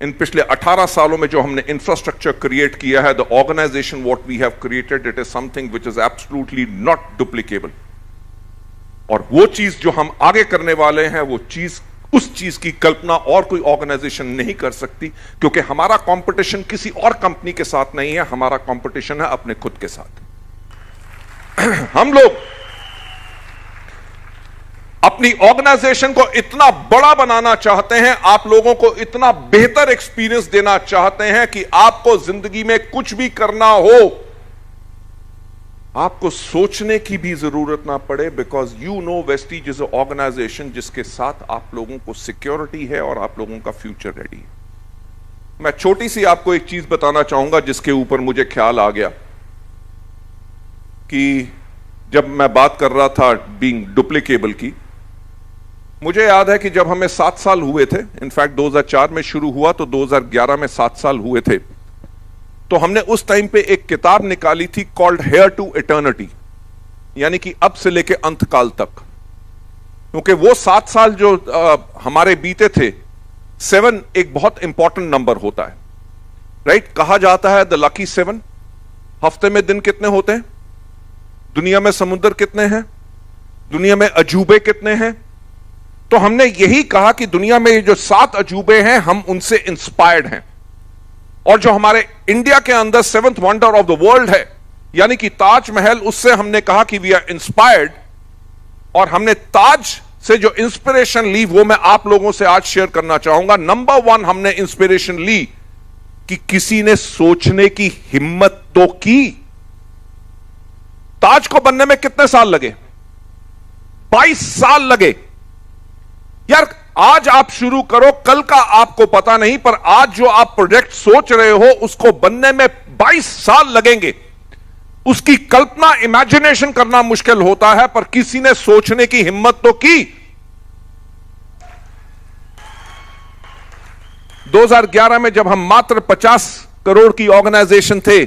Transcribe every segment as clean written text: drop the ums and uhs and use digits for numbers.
इन पिछले 18 सालों में जो हमने इंफ्रास्ट्रक्चर क्रिएट किया है, the organisation what we have created, it is something which is absolutely not duplicable. और वो चीज जो हम आगे करने वाले हैं, वो चीज, उस चीज की कल्पना और कोई ऑर्गेनाइजेशन नहीं कर सकती, क्योंकि हमारा कंपटीशन किसी और कंपनी के साथ नहीं है, हमारा कंपटीशन है अपने खुद के साथ। हम लोग अपनी ऑर्गेनाइजेशन को इतना बड़ा बनाना चाहते हैं, आप लोगों को इतना बेहतर एक्सपीरियंस देना चाहते हैं कि आपको जिंदगी में कुछ भी करना हो, आपको सोचने की भी जरूरत ना पड़े, because you know Vestige is a organisation जिसके साथ आप लोगों को सिक्योरिटी है और आप लोगों का फ्यूचर रेडी है। मैं छोटी सी आपको एक चीज बताना चाहूंगा जिसके ऊपर मुझे ख्याल आ गया कि जब मैं बात कर रहा था बीइंग डुप्लीकेबल की, मुझे याद है कि जब हमें 7 साल हुए थे, इनफैक्ट 2004 में शुरू हुआ तो 2011 में 7 साल हुए थे, तो हमने उस टाइम पे एक किताब निकाली थी कॉल्ड हेयर टू इटर्निटी, यानी कि अब से लेके अंत काल तक। क्योंकि वो 7 साल जो हमारे बीते थे, 7 एक बहुत इंपॉर्टेंट नंबर होता है, राइट? कहा जाता है द लकी 7। हफ्ते में दिन कितने होते हैं? दुनिया में समुद्र कितने हैं? दुनिया में अजूबे कितने हैं? तो हमने यही कहा कि दुनिया में जो 7 अजूबे हैं, हम उनसे इंस्पायर्ड हैं। और जो हमारे इंडिया के अंदर 7th wonder of the world है, यानी कि ताजमहल, उससे हमने कहा कि वी आर इंस्पायर्ड। और हमने ताज से जो इंस्पिरेशन ली, वो मैं आप लोगों से आज शेयर करना चाहूंगा। नंबर 1 हमने इंस्पिरेशन ली कि किसी ने सोचने की हिम्मत तो की। ताज को बनने में कितने साल लगे? 22 साल लगे। यार, आज आप शुरू करो, कल का आपको पता नहीं, पर आज जो आप प्रोजेक्ट सोच रहे हो उसको बनने में 22 साल लगेंगे। उसकी कल्पना, इमेजिनेशन करना मुश्किल होता है, पर किसी ने सोचने की हिम्मत तो की। 2011 में जब हम मात्र 50 करोड़ की ऑर्गेनाइजेशन थे,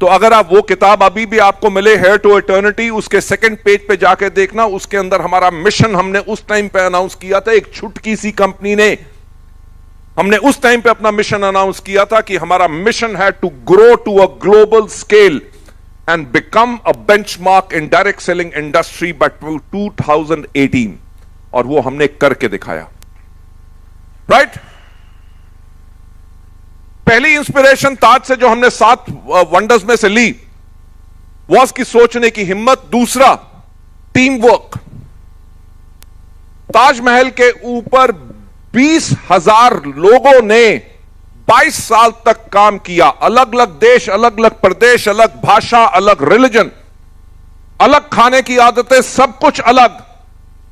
तो अगर आप वो किताब अभी भी आपको मिले, हेयर टू इटर्निटी, उसके 2nd पेज पे जाके देखना, उसके अंदर हमारा मिशन हमने उस टाइम पे अनाउंस किया था। एक छुटकी सी कंपनी ने, हमने उस टाइम पे अपना मिशन अनाउंस किया था कि हमारा मिशन है to grow to a global scale and become a benchmark in direct selling industry by 2018। और वो हमने करके दिखाया, राइट? पहली इंस्पिरेशन ताज से जो हमने 7 वंडर्स में से ली, वॉज की सोचने की हिम्मत। दूसरा, टीम वर्क। ताजमहल के ऊपर 20,000 लोगों ने 22 साल तक काम किया। अलग अलग देश, अलग अलग प्रदेश, अलग भाषा, अलग रिलीजन, अलग खाने की आदतें, सब कुछ अलग,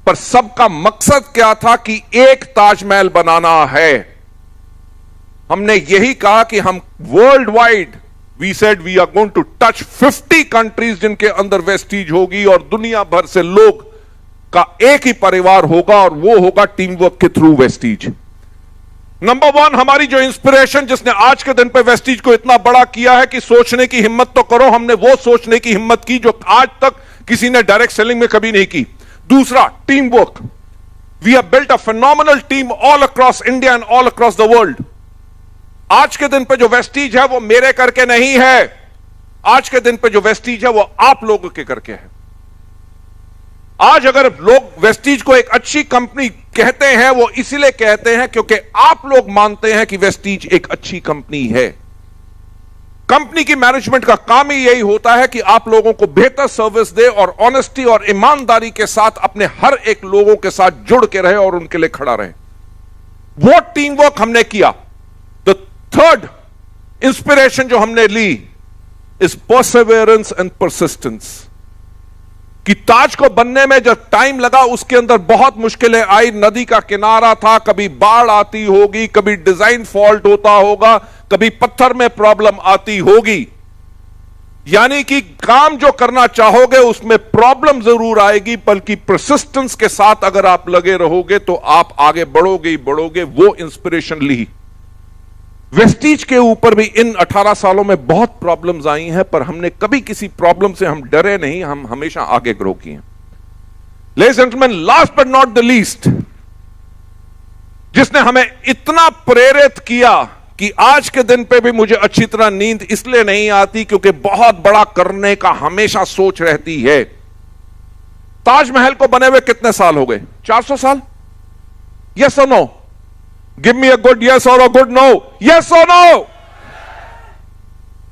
पर सबका मकसद क्या था कि एक ताजमहल बनाना है। हमने यही कहा कि हम world wide, we said we are going to touch 50 countries जिनके अंदर वेस्टीज होगी, और दुनिया भर से लोग का एक ही परिवार होगा, और वो होगा टीम वर्क के थ्रू वेस्टीज। नंबर 1 हमारी जो इंस्पिरेशन, जिसने आज के दिन पे वेस्टीज को इतना बड़ा किया है कि सोचने की हिम्मत तो करो, हमने वो सोचने की हिम्मत की जो आज तक किसी ने डायरेक्ट सेलिंग में कभी नहीं की। दूसरा, team work. We have built a phenomenal team all across India and all across the world. आज के दिन पे जो वेस्टीज है वो मेरे करके नहीं है, आज के दिन पे जो वेस्टीज है वो आप लोगों के करके है। आज अगर लोग वेस्टीज को एक अच्छी कंपनी कहते हैं, वो इसीलिए कहते हैं क्योंकि आप लोग मानते हैं कि वेस्टीज एक अच्छी कंपनी है। कंपनी की मैनेजमेंट का काम ही यही होता है कि आप लोगों को बेहतर सर्विस दे और ऑनेस्टी और ईमानदारी के साथ अपने हर एक लोगों के साथ जुड़ के रहे और उनके लिए खड़ा रहे। वो टीम वर्क हमने किया। थर्ड इंस्पिरेशन जो हमने ली इज परसेवेरेंस एंड परसिस्टेंस। कि ताज को बनने में जो टाइम लगा, उसके अंदर बहुत मुश्किलें आई। नदी का किनारा था, कभी बाढ़ आती होगी, कभी डिजाइन फॉल्ट होता होगा, कभी पत्थर में प्रॉब्लम आती होगी। यानी कि काम जो करना चाहोगे उसमें प्रॉब्लम जरूर आएगी, बल्कि परसिस्टेंस के साथ अगर आप लगे रहोगे तो आप आगे बढ़ोगे ही बढ़ोगे। वो इंस्पिरेशन ली। वेस्टीज के ऊपर भी इन 18 सालों में बहुत प्रॉब्लम्स आई हैं, पर हमने कभी किसी प्रॉब्लम से हम डरे नहीं, हम हमेशा आगे ग्रो किए। Ladies and gentleman, last but not the least, जिसने हमें इतना प्रेरित किया कि आज के दिन पे भी मुझे अच्छी तरह नींद इसलिए नहीं आती क्योंकि बहुत बड़ा करने का हमेशा सोच रहती है। ताजमहल को बने हुए कितने साल हो गए? 400 साल? यस और no? Give me a good yes और अ गुड नो। यस और नो?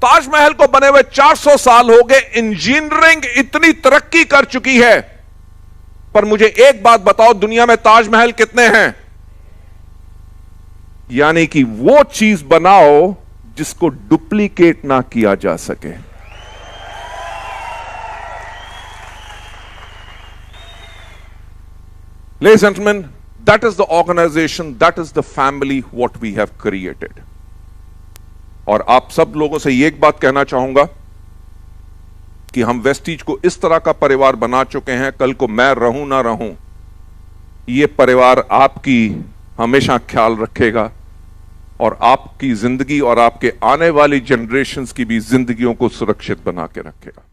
ताजमहल को बने हुए 400 साल हो गए। इंजीनियरिंग इतनी तरक्की कर चुकी है, पर मुझे एक बात बताओ, दुनिया में ताजमहल कितने हैं? यानी कि वो चीज बनाओ जिसको डुप्लीकेट ना किया जा सके। Ladies and gentlemen, that is the organization, that is the family what we have created. और आप सब लोगों से ये एक बात कहना चाहूंगा कि हम वेस्टीज को इस तरह का परिवार बना चुके हैं, कल को मैं रहूं ना रहूं, ये परिवार आपकी हमेशा ख्याल रखेगा और आपकी जिंदगी और आपके आने वाली जनरेशन्स की भी जिंदगियों को सुरक्षित बना के रखेगा।